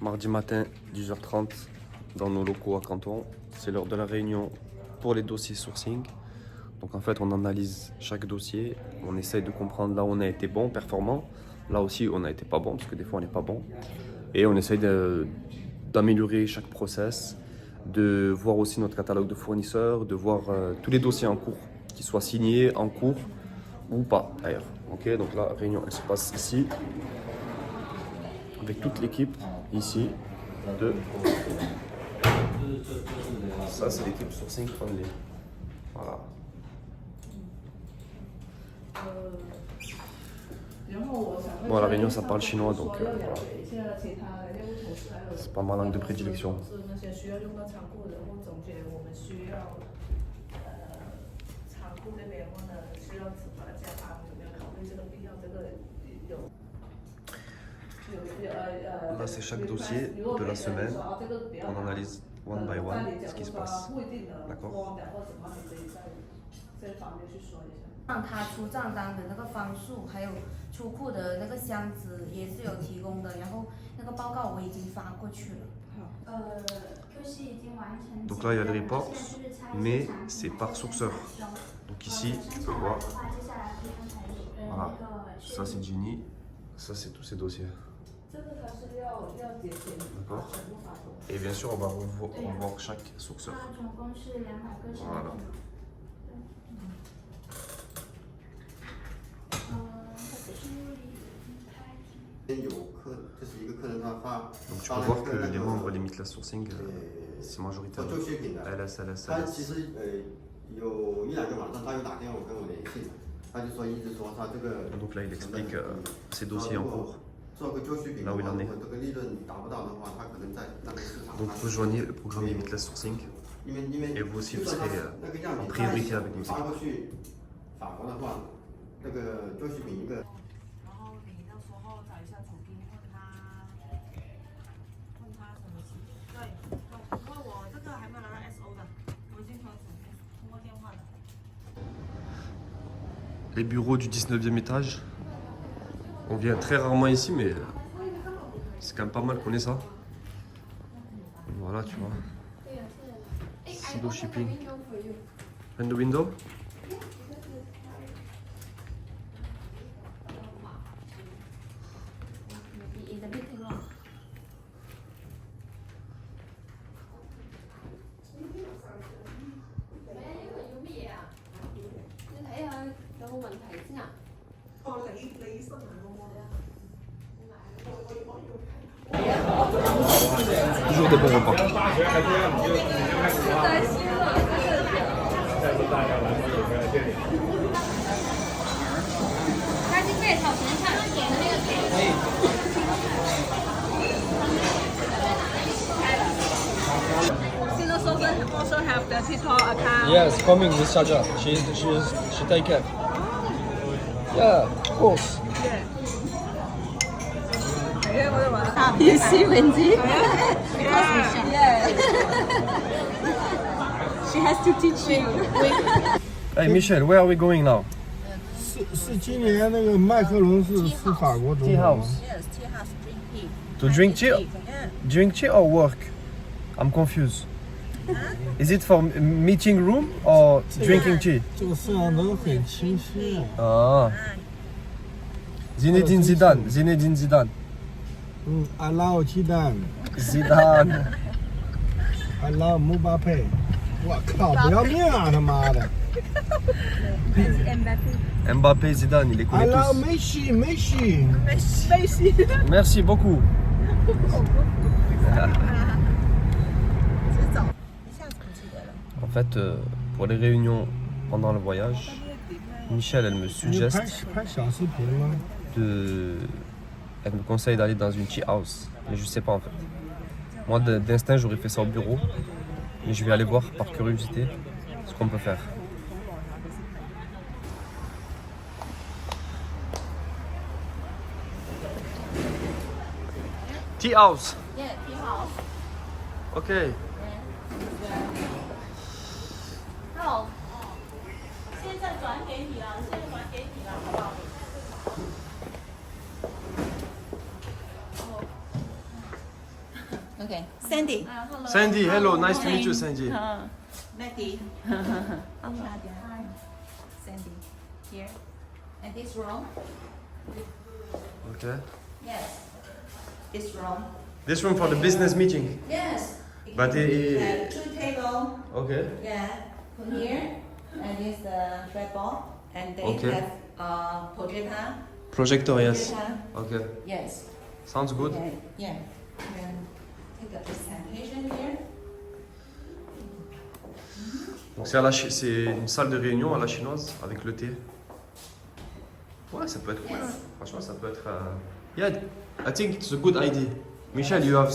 Mardi matin, 10h30, dans nos locaux à Canton. C'est l'heure de la réunion pour les dossiers sourcing. Donc en fait, on analyse chaque dossier, on essaye de comprendre là où on a été bon, performant. Là aussi, on n'a été pas bon, parce que des fois, on n'est pas bon. Et on essaye d'améliorer chaque process, de voir aussi notre catalogue de fournisseurs, de voir tous les dossiers en cours, qu'ils soient signés, en cours ou pas d'ailleurs. Ok, donc la réunion, elle se passe ici, avec toute l'équipe, ici, de... Ça, c'est l'équipe sourcing only. Voilà. Bon, la réunion, ça parle chinois, donc voilà. C'est pas ma langue de prédilection. Là, c'est chaque dossier de la semaine. On analyse one by one ce qui se passe. D'accord? 让他出账单的那个方数，还有出库的那个箱子也是有提供的，然后那个报告我已经发过去了。Donc là, il y a le report, mais c'est par sourceur. Donc ici, tu peux voir. Voilà. Ça, c'est Ginny. Ça, c'est tous ces dossiers. D'accord. Et bien sûr, on va revoir chaque sourceur. Voilà. Donc tu peux voir que les membres les Mitlas Sourcing, c'est majoritaire. LS, LS, LS. Donc là, il explique ses dossiers en cours, là où il en est. Donc rejoignez le programme Limitless Sourcing et vous aussi, vous serez en priorité avec nos équipes. Les bureaux du 19e étage. On vient très rarement ici, mais c'est quand même pas mal qu'on ait ça. Voilà, tu vois. Silo shipping. And the window? Toujours des bons repas. 它是贝草咸菜点的那个给。Sino Sosa also have the TikTok account. Yes, coming with Saja. She take care. Yeah, of course. You see Wendy? Yeah. She has to teach you. Hey Michelle, where are we going now? 是今年那个麦克龙是法国总 Tea 统吗 house. Yes, tea house drink tea. To drink tea? Yeah. Drink tea or work? I'm confused. Is it for meeting room or drinking tea? 这个摄像头很清晰。 Ah. Zinedine Zidane. Zinedine Zidane. I love 鸡蛋 Zidane.，I love 姆巴佩。我靠，不要命啊他妈的 Mbappé, Zidane, il les ！I connaît love tous. 梅西，梅西。 Merci beaucoup. En fait, pour les réunions pendant le voyage, Michelle, elle me 你 suggeste 拍小视频吗？ Elle me conseille d'aller dans une tea house. Mais je sais pas en fait. Moi, d'instinct, j'aurais fait ça au bureau. Mais je vais aller voir par curiosité ce qu'on peut faire. Tea house. Yeah, tea house. Okay. Hello. 现在转给你了，现在转给你了，好不好？ Okay. Sandy. Sandy, hello, nice to meet you, Sandy. Maggie. Sandy. Here. And this room. Okay. Yes. This room. This room for the business meeting. Yes. But Two table. okay. Yeah. From here. And this blackboard. And they Okay. have projector. Projector, yes. Projector. Okay. Yes. Sounds good. Yeah. Yeah. And take a presentation here. Donc c'est une salle de réunion à la chinoise avec le thé. Ouais, ça peut être cool. Yes. Franchement, ça peut être. Yeah, I think it's a good idea. Michelle, you have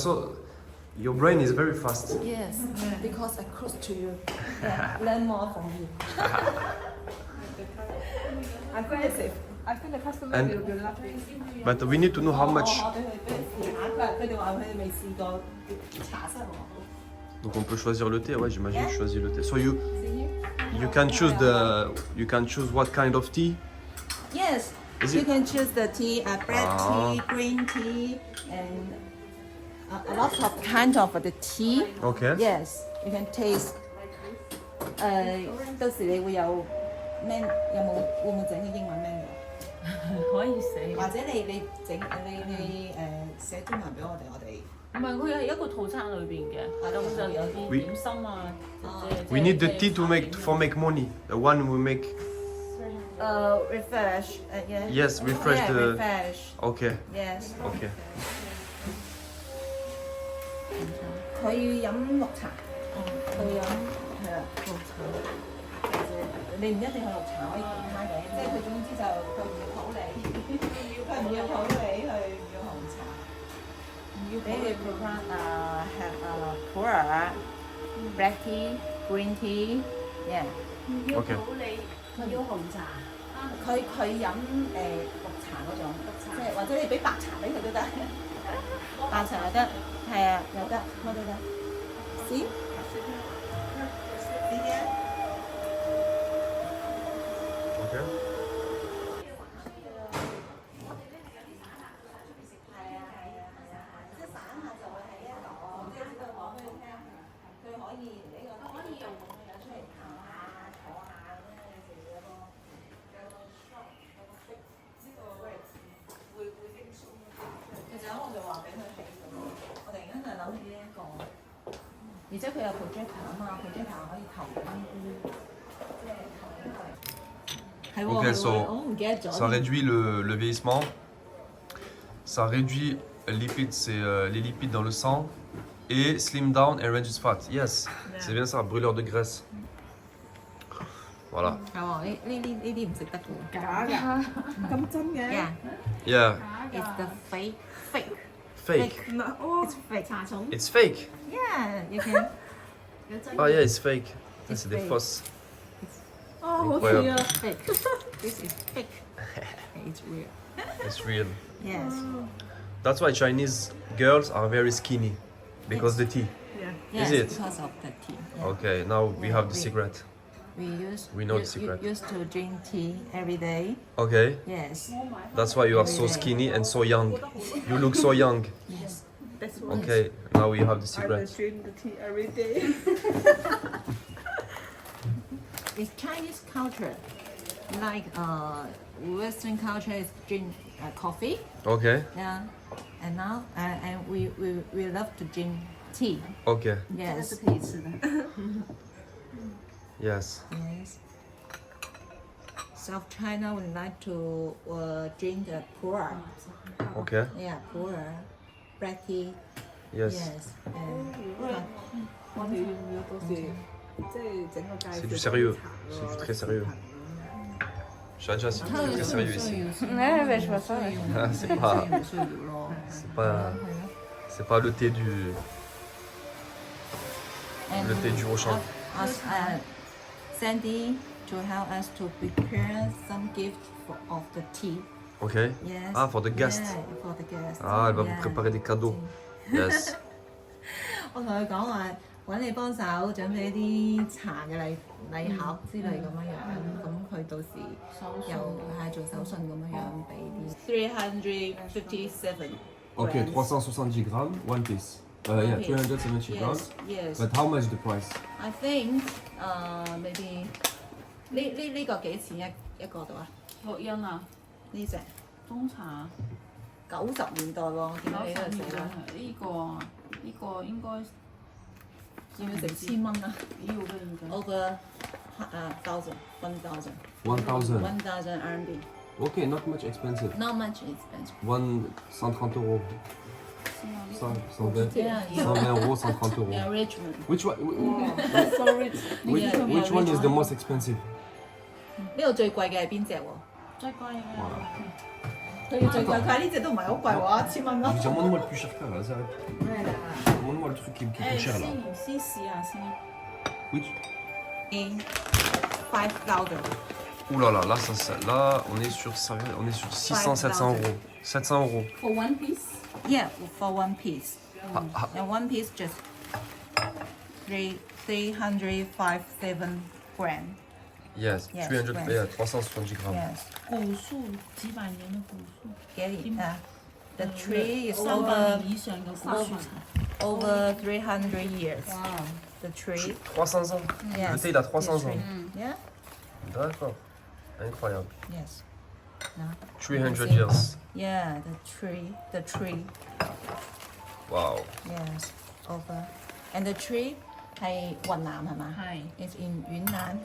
your brain is very fast. Yes. Because I close to you. Yeah. Learn more from you. Aggressive. I think the customer And- will love it. But we need to know how much. 我俾佢試下，佢哋話佢哋未試過茶室喎。 Donc on peut choisir le thé. Ouais, j'imagine que je choisis le thé. So you See here? you can choose what kind of tea. Yes. Is You it- can choose the tea, black Ah. tea, green tea, and a lot of kind of the tea. Okay. Yes, you can taste. 到時你會有咩？有冇會唔會整啲英文 menu？可以寫。或者你整你寫中文俾我哋。唔係，佢係一個套餐裏邊嘅，咁就有啲 We- 點心啊，即係 We need the tea to make money. The one we make. Refresh. Yeah. Yes, refresh yeah, the- refresh. Okay. Yes. Okay. 佢飲綠茶。佢飲係啦，綠茶。你唔一定係綠茶，可以其他嘅，即係佢總之就佢唔要普洱，佢唔要普洱，佢唔要紅茶。They provide have普洱, black tea, green tea, yeah. Okay. 佢要紅茶。佢飲綠茶嗰種，即係或者你俾白茶俾佢都得，白茶又得，係啊，又得，乜都得。See? See here? Okay. 即係散下就會喺一度，即係佢講俾佢聽，佢可以呢個可以用咁樣出嚟行下、坐下咁樣有時有個 shop 有個 fix 呢個 rate 會輕鬆啲。其實我就話俾佢睇咁，我突然間就諗起呢一個，而且佢有 projector 啊嘛，projector 可以投影啲，即係投影佢。係喎， Ok, 係喎 so 我唔記得咗。 ça réduit le vieillissement. Ça réduit les lipides dans le sang et slim down and reduce fat. Yes, c'est bien ça, brûleur de graisse. Voilà. 係喎，呢啲唔食得嘅喎。假㗎，咁真嘅。 Yeah, Yeah, it's the fake. fake. 哦， It's fake. It's fake. Yeah, you can. Ah yeah, it's fake. Ça, c'est des fake. fausses. 哦，好似啊。 Fake. This is fake. It's real. It's real. Yes. That's why Chinese girls are very skinny because the tea. Yes, it? because of the tea. Yeah. Okay, now we have the we- secret. We know the used secret. to drink tea every day. Okay, Yes. that's why you are so skinny and so young. You look so young. Yes. That's why Okay, now we have the I will secret. drink the tea every day. It's Chinese culture. Like Western culture is drink coffee. Okay, Yeah. And now and we love to drink tea. okay, Yes. 可以吃的。 yes. Yes. South China would like to drink the pu'er. Okay, Yeah, pu'er, black tea. yes. Yes. And 我哋要唔要到時即係整個介紹？ C'est du sérieux. C'est du très sérieux. Shanja, c'est du très sérieux ici. Ah, c'est pas, c'est pas le thé du Auchan. Ask Sandy to help us to prepare some gift of the tea. Okay. Yes. Ah, for the guest. Yeah, for the guest. Ah, elle va Yeah. vous préparer des cadeaux. Yes. 我同佢講話揾你幫手準備啲茶嘅禮盒之類咁樣樣，咁佢到時又係做手信咁樣樣俾啲。357. Ok, 370 grammes, one piece. Yeah, Okay. 370 grams. Yes. But how much the price? I think maybe 呢個幾錢一個度啊？學欣啊，呢只冬茶90年代喎，見到你喺度寫啦，呢個啊，呢個應該要唔要成千蚊啊要嘅要嘅。 ？Over 1000 1000. 1000 RMB. Okay, not much expensive. Not much expensive. 130 euros. 120 Yeah, 120 euros, 130 euros. yeah, Richmond. Which one? Sorry， Which one is the most expensive? 呢度最貴嘅係邊只喎？最貴嘅。佢最貴，佢呢只都唔係好貴喎，1000蚊咯。Demande-moi le plus cher que là, ça. Demande-moi le truc qui est plus cher là. 先試下先。 Which? 5000. Ouh là là, là on est sur 600, 700 euros. 700 euros. For one piece。 Yeah, for one piece. Ah, And one piece just 357 gram. yes, Yes, 300, right. yeah, 370 grammes. Yes. 古樹幾百年嘅古樹，幾年啊？The tree is 300 over 年以上嘅古樹茶。 over 300 years. The tree. 300 ans. Yes. Le thé, il a 300 the ans. tree. Yeah. D'accord. Incroyable. Yes. 300 years. Yeah, the tree. The tree. Wow. Yes. Over. And the tree 係雲南係嘛？係。 It's in 雲南。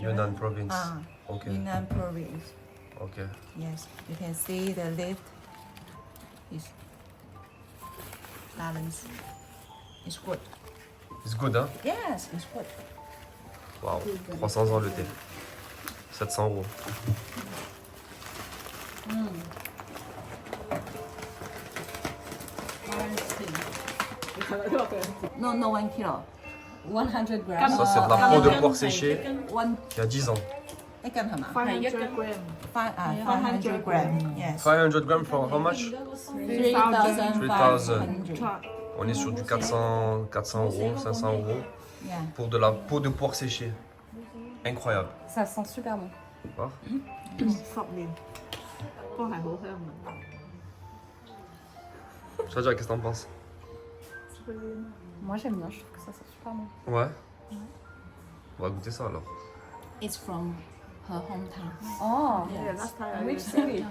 Yunnan province. Ah. Okay. Yunnan province. Okay. Yes, you can see the lift is balanced. It's good. It's good, hein? Yes, it's good. Wow. 300 ans le thé. 700 euros. No 1 kilo. 100 grams。 Ça, c'est de la peau de porc séché One il y a 10 ans. 一斤係嘛係1 gram。 ？500 gram. Yes. 500 grammes for how much? 3,500. On est sur du 400 euros, 500 euros Yeah. pour de la peau de porc séché. Incroyable. Ça sent super bon. Voir. 10年都係好香嘅。 Shadia, qu'est-ce que t'en penses? Moi j'aime bien, je trouve que ça sent super bon. Ouais. On va goûter ça alors. It's from her hometown. Oh, Yes. which city?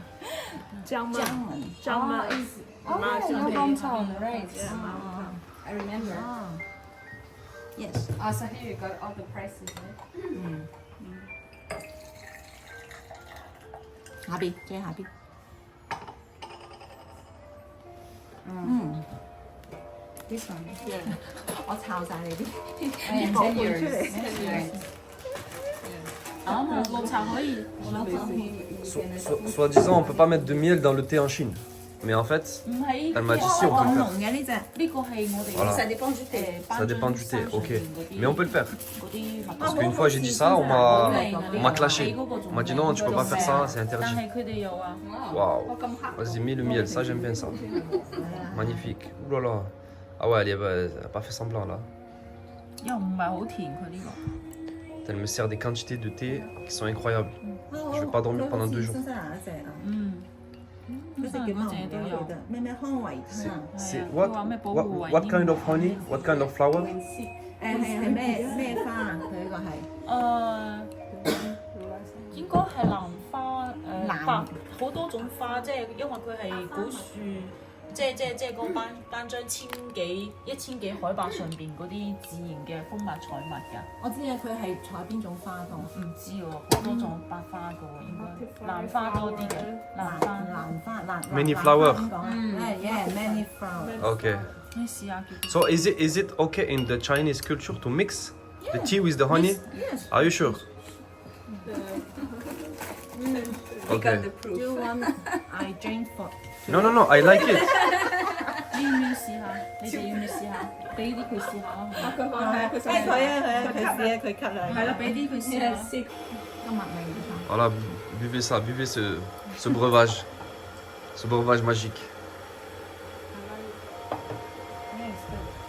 江门. Oh, your hometown, right? I remember. Yes. Oh, so here you got all the prices, right? 下邊，最下邊。This one. 我抄晒你啲。 And 10 years. 10 years. 啊，綠茶可以。 Soi-disant, on peut pas mettre de miel dans le thé en Chine. Mais en fait, 唔係， elle m'a dit si on 好 peut le 濃 faire. 嘅呢只。呢個係我哋 Voilà. Ça dépend du thé. Ça dépend du thé, ok. Mais on peut le faire. 嗰啲Parce qu'une fois j'ai dit ça, on m'a clashé. On m'a dit non, tu peux pas faire ça, c'est 但 interdit. 係佢哋又話 Waouh. Vas-y, mets le miel, ça j'aime bien ça. Magnifique. Ouh là là. Ah ouais, elle a pas fait semblant là. 又唔係好甜佢呢個。 Elle me sert des quantités de thé qui sont incroyables. Je vais pas dormir pendant 2 jours. 新西蘭一隻啊，嗯，嗰隻叫乜嗰隻都有。咩康維湯啊？ C'est 係啊， what, 佢話咩保 what, 護維 what 英 kind of honey? What kind of flower? 係咩花啊？佢呢個係。應該係蘭花蘭白好多種花，即係因為佢係古樹，即係嗰班張1000幾海拔上邊嗰啲自然嘅蜂蜜採物㗎。我知啊，佢係採邊種花多？唔知喎，好多種百花㗎喎，應該蘭花多啲嘅，蘭花。 Many flower. Yeah, many flower. Okay. 你試下叫 So is it okay in the Chinese culture to mix the tea with the honey? Yes. Are you sure? Okay. Do you want I drink for? No, no, no. I like it. 你要唔要試下？你哋要唔要試下？俾啲佢試下啦。佢試佢吸啦。係啦，俾啲佢試下。今日未。 Voilà, buvez ça, buvez ce breuvage magique.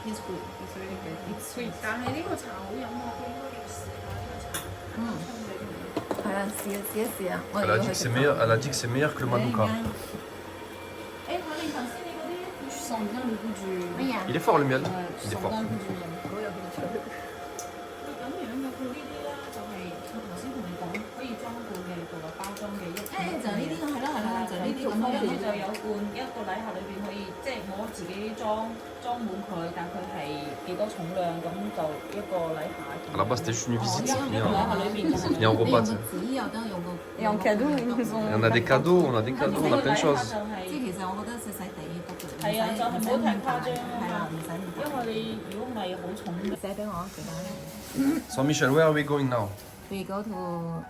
It's good. It's really good. It's sweet. 但係呢個茶好飲啊，佢應該要試下呢個茶。係啊，試一試啊！我 Elle a dit que c'est meilleur, elle a dit que c'est meilleur que le Manuka. 誒，我哋頭先你嗰啲 sent bien le goût du. Il est fort le miel. Tu Il est sens fort. bien le goût du miel. 咁樣嘅佢呢啲咧就係我頭先同你講可以裝罐嘅做個包裝嘅一誒就呢啲咯，係啦係啦，就呢啲咁咁樣佢就有罐一個禮盒裏邊可以即係我自己裝滿佢，但佢係幾多重量咁就一個禮盒。 À la base, c'était juste une visite. 一個禮盒裏邊就係 Il y a un 你 repas. 用 tu 個 sais. 紙又得，用個 Et en cadeau, ils nous ont. Et on a des cadeaux, on a des cadeaux, on a plein de choses. 就係即係其實我覺得細細地得嘅，係啊，就係唔好太誇張係啦，唔使唔因為你如果唔係好重嘅。寫俾我幾多 So Michel, where are we going now? We go to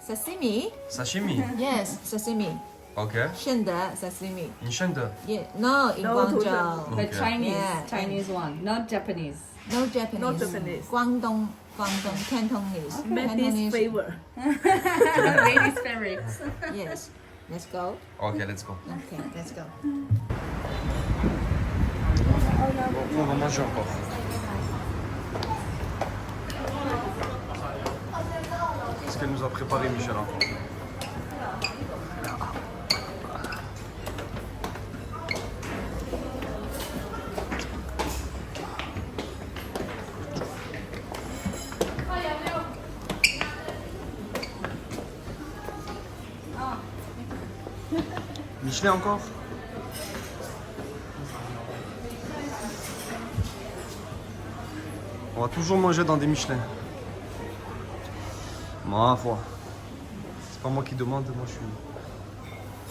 sashimi. Sashimi. Yes, sashimi. Okay. 顺德 sashimi. In Shenzhen. Yeah, no, in Guangzhou. Okay. Yeah, Chinese one, not Japanese. No Japanese. No Japanese. Guangdong, Cantonese. Ladies' favorite. Ladies' favorite. Yes. Let's go. Ok, let's go. Okay, let's go. Bon, on va manger encore. Qu'est-ce qu'elle nous a préparé, Michel, encore? Michelin encore? On va toujours manger dans des Michelin. Ma foi. C'est pas moi qui demande,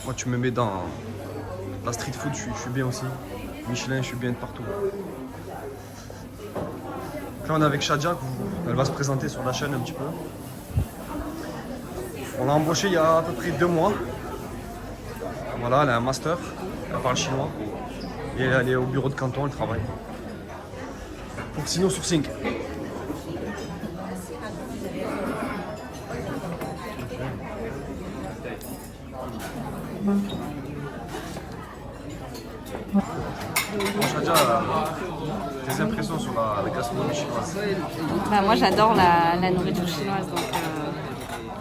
moi tu me mets dans la street food, je suis bien aussi. Michelin, je suis bien de partout. Donc là on est avec Shadia, elle va se présenter sur la chaîne un petit peu. On l'a embauchée il y a à peu près 2 mois. Voilà, elle a un master, elle parle chinois. Et elle est au bureau de canton, elle travaille. Pour Sino Sourcing. Bon, Shadia, tes impressions sur la gastronomie chinoise? Bah, moi j'adore la nourriture chinoise, donc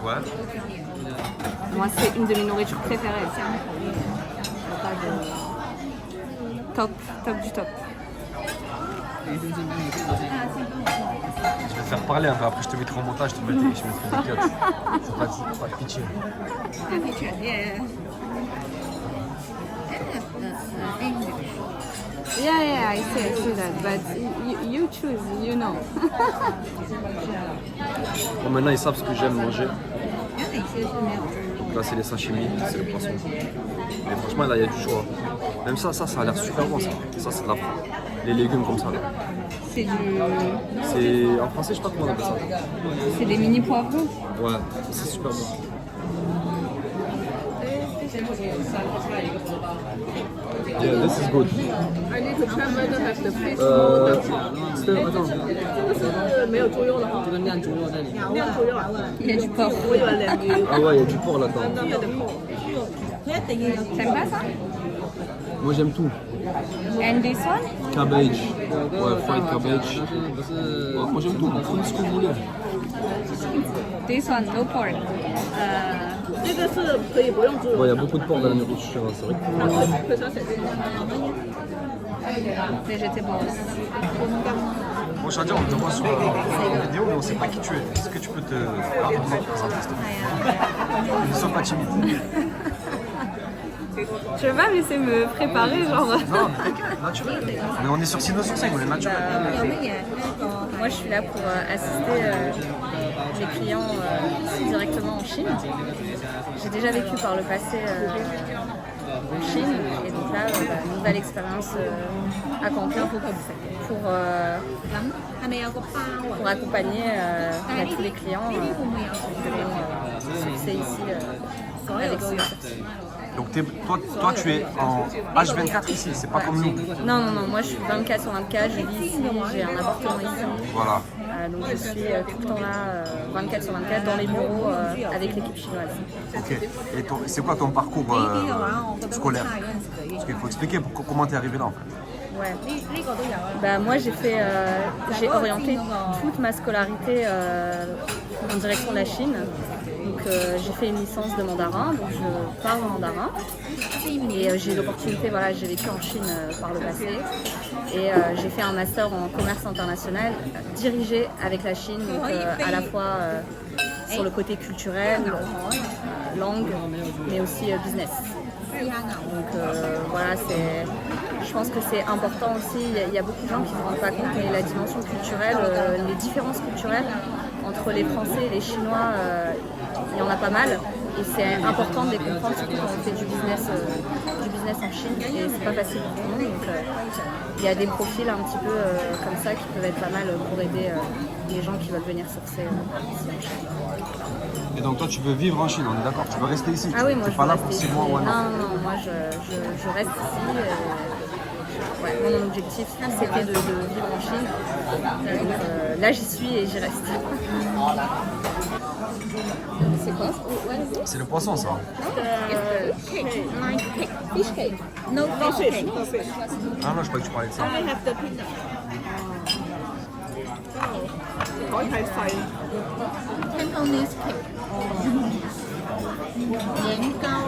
Ouais. moi c'est une de mes nourritures préférées. Top, top du top. Je vais te faire parler un peu, après je te mettrai en montage, je mettrai des cuts. C'est pas de pitié. Yeah, I see that, but you choose, you know. Bon, maintenant ils savent ce que j'aime manger. Donc là c'est les sashimi, c'est le poisson. Mais franchement là il y a du choix. Même ça a l'air super bon ça. Ça c'est de la frappe. Les légumes comme ça. Là. C'est C'est en français je sais pas comment on appelle ça. c'est des mini poivrons. Ouais, c'est super bon. Yeah, this is good. I need to try whether have the fish. attends. 没有猪肉了哈。这个酿猪肉那里。酿猪肉。Il y a du porc. 我以为鲢鱼。 Ah ouais, il y a du porc là-dedans. T'aimes pas ça? Moi j'aime tout. And this one? Cabbage. Ouais, fried cabbage. Ouais, moi j'aime tout. Prenez ce que vous voulez. This one, no pork. 这个是可以不用猪肉。 Ouais, il y a beaucoup de porc dans la nourriture, c'est vrai. Vegetables. Bon, Shadia, on te voit sur la vidéo, mais on sait pas qui tu es. Est-ce que tu peux te rapidement te présenter, s'il te plaît? Ne sois pas timide. Je vais pas me laisser me préparer, genre. Non, mais naturel. Mais on est sur Sino Sourcing, on est naturel. Moi, je suis là pour assister les clients directement en Chine. J'ai déjà vécu par le passé en Chine, et donc là, nouvelle expérience à Canton pour accompagner tous les clients qui vont sourcer ici avec Sino Sourcing. Donc toi, tu es en H24 ici, c'est pas comme nous. Non, moi je suis 24 sur 24, je vis ici, j'ai un appartement ici. Voilà. Donc je suis tout le temps là, 24 sur 24, dans les bureaux avec l'équipe chinoise. Ok. Et c'est quoi ton parcours scolaire? Parce qu'il faut expliquer comment tu es arrivé là en fait. Ouais. Bah, moi j'ai orienté toute ma scolarité en direction de la Chine. Donc j'ai fait une licence de mandarin, donc je parle mandarin. Et j'ai eu l'opportunité, voilà, j'ai vécu en Chine par le passé. Et j'ai fait un master en commerce international dirigé avec la Chine, donc à la fois sur le côté culturel, langue, mais aussi business. Donc voilà, je pense que c'est important aussi. Il y a beaucoup de gens qui ne se rendent pas compte, mais la dimension culturelle, les différences culturelles entre les Français et les Chinois, il y en a pas mal. Et c'est important de les comprendre, surtout quand on fait du business en Chine. Et c'est pas facile pour tout le monde. Donc il y a des profils un petit peu comme ça qui peuvent être pas mal pour aider les gens qui veulent venir sourcer ici en Chine. Et donc toi tu veux vivre en Chine, on est d'accord? Tu veux rester ici? Ah oui, moi tu je pas veux là rester pour 6 ici. mois ou un an? Non, moi je reste ici. Ouais, mon objectif c'était de vivre en Chine. Donc, là j'y suis et j'y reste. C'est quoi? C'est le poisson ça. Fish cake. No fish cake. Ah non, je croyais que tu parlais de ça. I have the peanut. Cantonese cake. Yến cao.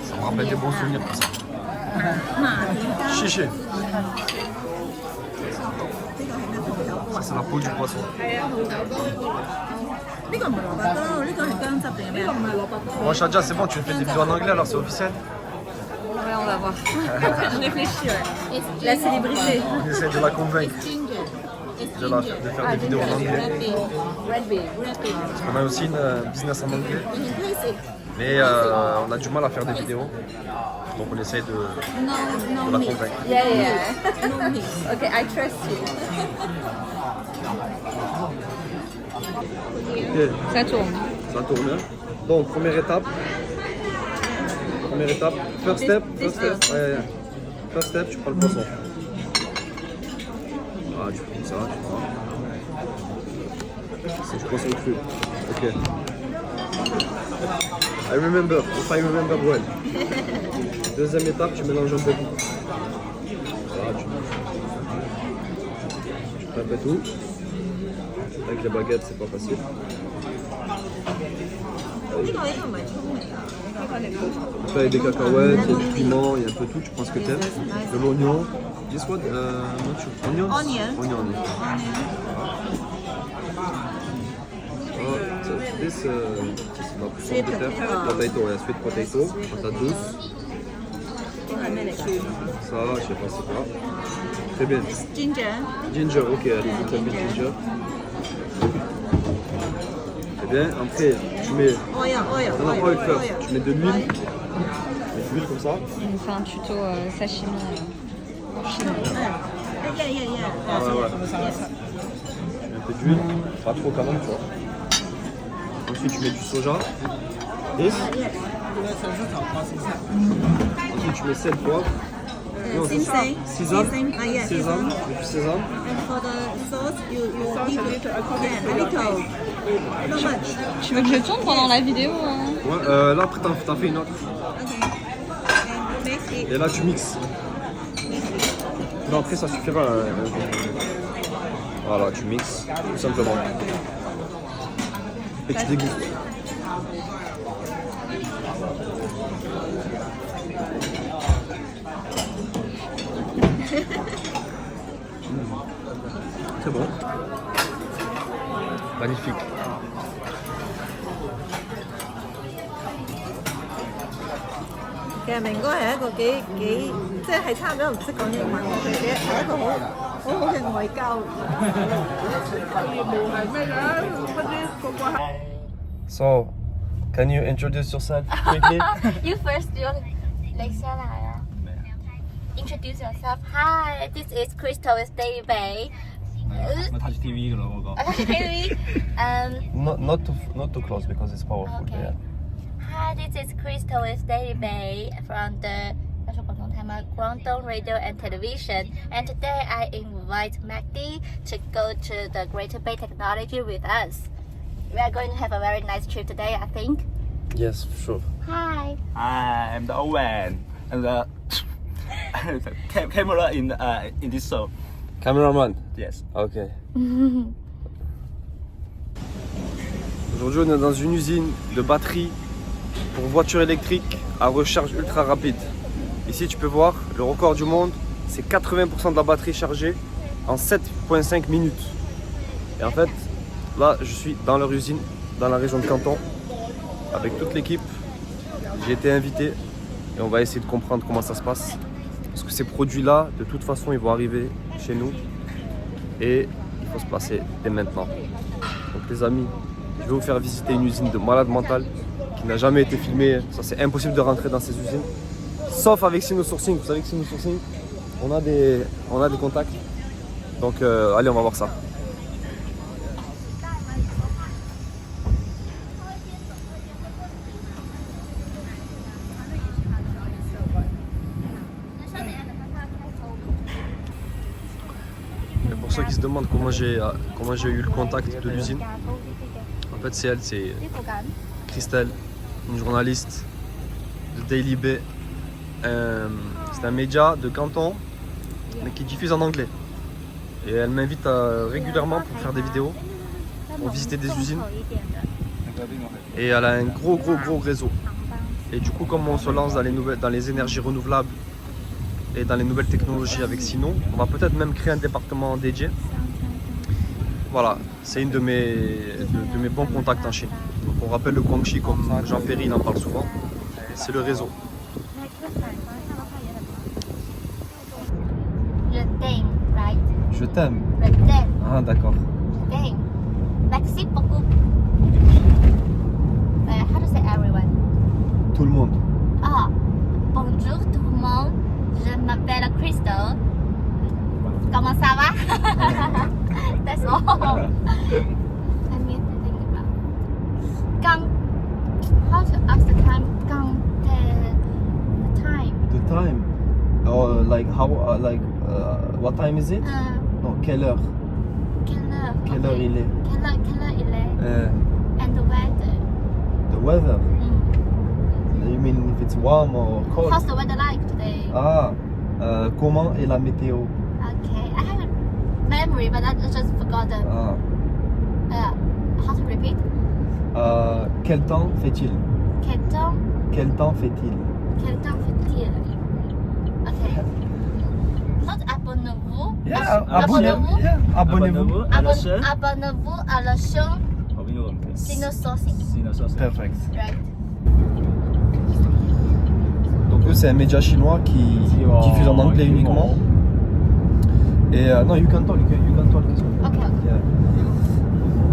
Ça me rappelle des bons souvenirs pour ça. Chiché. Ça c'est la peau du poisson. Bon Shadia, c'est bon, tu fais des vidéos en anglais alors c'est officiel? Ouais, on va voir. Je réfléchis, ouais. La célébrité. On essaie de la convaincre de faire des vidéos en anglais. Red Bee. Parce qu'on a aussi une business en anglais. Mais on a du mal à faire des vidéos. Donc on essaie de la convaincre. Yeah. Okay, I trust you. Ok, Ça tourne. ça tourne. Donc première étape. First step. Ouais. First step, tu prends le poisson. Ah, tu fais ça, tu prends. C'est du poisson cru. Ok. I remember, if I remember well. Deuxième étape, tu mélanges un peu tout. Voilà, tu fais un peu tout. Avec les baguettes, c'est pas facile. Après, il y a des cacahuètes, il y a du piment, il y a un peu tout, tu prends ce que t'aimes. De l'oignon. This one, not sure. Onions? Onion. This sweet potato, yeah, sweet potato, patate douce. Ça, je sais pas, c'est pas. Très bien. Ginger, ok, allez, un peu de ginger. Très bien, après tu mets. Non, oil first. Tu mets de l'huile. Tu mets de l'huile comme ça. Il nous fait un tuto sashimi en chinois. Ah ouais. Tu mets un peu d'huile, pas trop quand même, tu vois. Ensuite tu mets du soja. Et ensuite tu mets sel, poivre. Sésame. Du sésame. And for the sauce, you give a little. Not much. Tu veux que je tourne pendant la vidéo Ouais, là après t'en fais une autre. Okay. And mix it. Et là tu mixes. Non, après ça suffira. Voilà, tu mixes, tout simplement. Et tu dégustes. C'est bon. Magnifique. 其實明哥係一個幾即係差唔多唔識講英文，佢係一個好嘅外交。 So, can you introduce yourself quickly? You first, you like introduce yourself. Hi, this is Crystal with Daily Bay. 咪睇住 TV 噶咯，我講。Maybe, Not too close because it's powerful. Okay. Yeah. Hi, this is Crystal with Daily Bay from the Guangdong Radio and Television. And today I invite Magdi to go to the Greater Bay Technology with us. We are going to have a very nice trip today, I think. Yes, sure. Hi. I'm the Owen and the camera in this show. Cameraman. Yes. Okay. Aujourd'hui, on est dans une usine de batterie pour voitures électriques à recharge ultra rapide. Ici, tu peux voir, le record du monde, c'est 80% de la batterie chargée en 7,5 minutes. Et en fait, là, je suis dans leur usine, dans la région de Canton, avec toute l'équipe. J'ai été invité et on va essayer de comprendre comment ça se passe. Parce que ces produits-là, de toute façon, ils vont arriver chez nous et il faut se placer dès maintenant. Donc les amis, je vais vous faire visiter une usine de malade mental qui n'a jamais été filmée. Ça, c'est impossible de rentrer dans ces usines, sauf avec Sino Sourcing. Vous savez que Sino Sourcing, on a des contacts. Donc allez, on va voir ça. Et pour ceux qui se demandent comment j'ai eu le contact de l'usine, en fait c'est elle, c'est Christelle, une journaliste de Daily Bay. C'est un média de Canton mais qui diffuse en anglais. Et elle m'invite régulièrement pour faire des vidéos, pour visiter des usines. Et elle a un gros réseau. Et du coup, comme on se lance dans les énergies renouvelables et dans les nouvelles technologies avec Sino, on va peut-être même créer un département dédié. Voilà, c'est une de mes bons contacts en Chine. Donc on rappelle le Guangxi, comme Jean-Péry il en parle souvent, c'est le réseau. Je t'aime. Ah d'accord. Merci beaucoup. How to say everyone? Tout le monde. Ah, bonjour tout le monde. Je m'appelle Crystal. Comment ça va? That's all. I mean to think about. How to ask the time? The time. The time. Or like how what time is it? Non, quelle heure? Quelle heure il est? Quelle heure il est? And the weather. The weather. You mean if it's warm or cold? How's the weather like today? Ah, comment est la météo? Okay, I have a memory, but I just forgotten. Ah. How to repeat? Quel temps fait-il? Quel temps fait-il? fait-il? Okay. Abonnez-vous. Yeah, abonnez-vous. Abonnez-vous à la chaîne Sino Sourcing. Perfect. Right. Donc eux c'est un média chinois qui diffuse en anglais uniquement. Et non, you can talk. Okay. Yeah.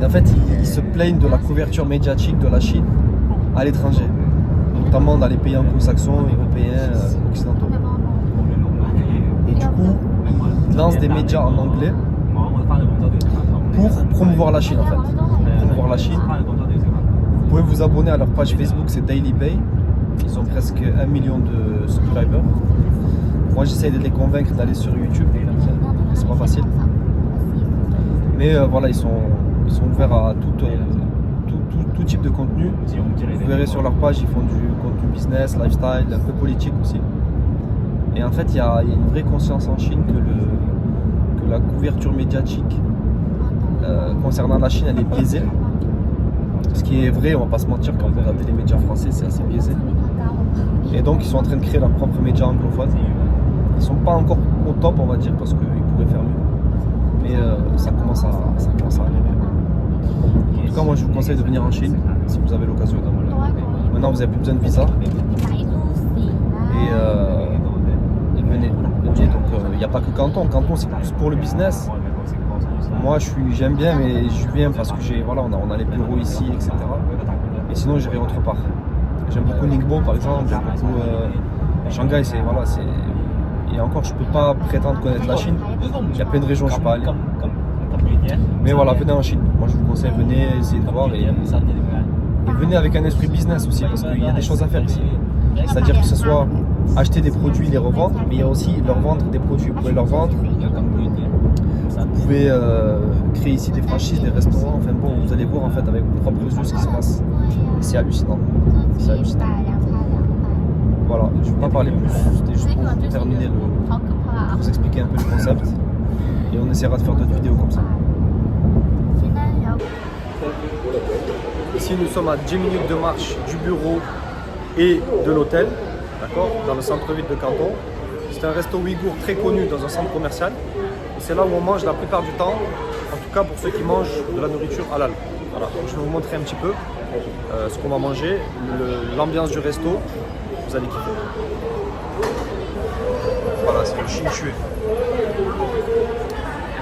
Et en fait ils se plaignent de la couverture médiatique de la Chine à l'étranger, notamment dans les pays anglo-saxons, européens, occidentaux. Et du coup ils lancent des médias en anglais pour promouvoir la Chine en fait. Promouvoir la Chine. Vous pouvez vous abonner à leur page Facebook, c'est Daily Bay. Ils ont presque 1 million de subscribers. Moi j'essaie de les convaincre d'aller sur YouTube, c'est pas facile. Mais voilà, ils sont ouverts à tout type de contenu. Vous verrez sur leur page, ils font du contenu business, lifestyle, un peu politique aussi. Et en fait, il y a une vraie conscience en Chine que la couverture médiatique concernant la Chine, elle est biaisée. Ce qui est vrai, on va pas se mentir, quand vous regardez les médias français, c'est assez biaisé. Et donc, ils sont en train de créer leurs propres médias anglophones. Ils sont pas encore au top, on va dire, parce qu'ils pourraient faire mieux. Mais ça commence à arriver. En tout cas, moi, je vous conseille de venir en Chine, si vous avez l'occasion. Maintenant, vous n'avez plus besoin de visa. Et venez. Donc, il n'y a pas que Canton. Canton, c'est plus pour le business. Moi, j'aime bien, mais je viens parce que on a les bureaux ici, etc. Et sinon, j'irai autre part. J'aime beaucoup Ningbo, par exemple. J'aime beaucoup Shanghai. Et encore, je peux pas prétendre connaître la Chine. Il y a plein de régions où je ne suis pas allé. Mais voilà, venez en Chine. Moi, je vous conseille, venez essayer de voir et venez avec un esprit business aussi, parce qu'il y a des choses à faire ici. C'est-à-dire que ce soit acheter des produits, les revendre, mais il y a aussi leur vendre des produits. Vous pouvez leur vendre. Vous pouvez créer ici des franchises, des restaurants. Enfin bon, vous allez voir en fait avec vos propres yeux ce qui se passe. C'est hallucinant. C'est hallucinant. Voilà, je ne vais pas parler plus. C'était juste pour terminer pour vous expliquer un peu le concept. Et on essaiera de faire d'autres vidéos comme ça. Ici, nous sommes à 10 minutes de marche du bureau et de l'hôtel, d'accord, dans le centre-ville de Canton. C'est un resto ouïghour très connu dans un centre commercial. Et c'est là où on mange la plupart du temps, en tout cas pour ceux qui mangent de la nourriture halal. Voilà, donc je vais vous montrer un petit peu ce qu'on va manger, l'ambiance du resto, vous allez kiffer. Voilà, c'est le Chine Chue.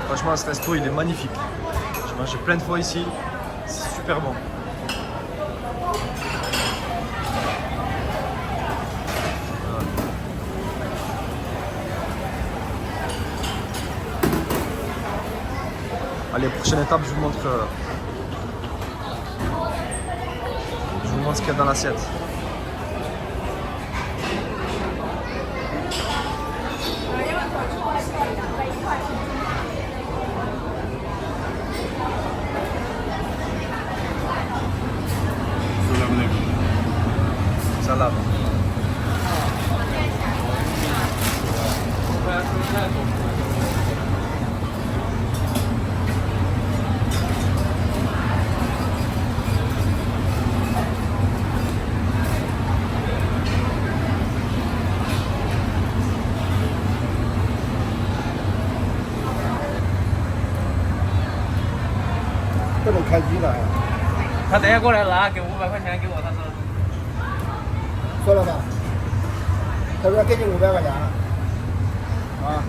Franchement, ce resto, il est magnifique. J'ai mangé plein de fois ici, c'est super bon. Voilà. Allez, prochaine étape, je vous montre ce qu'il y a dans l'assiette. Salade.不能开机了，他等下过来拿，给500块钱给我，他说。说了吧？他说给你500块钱。啊。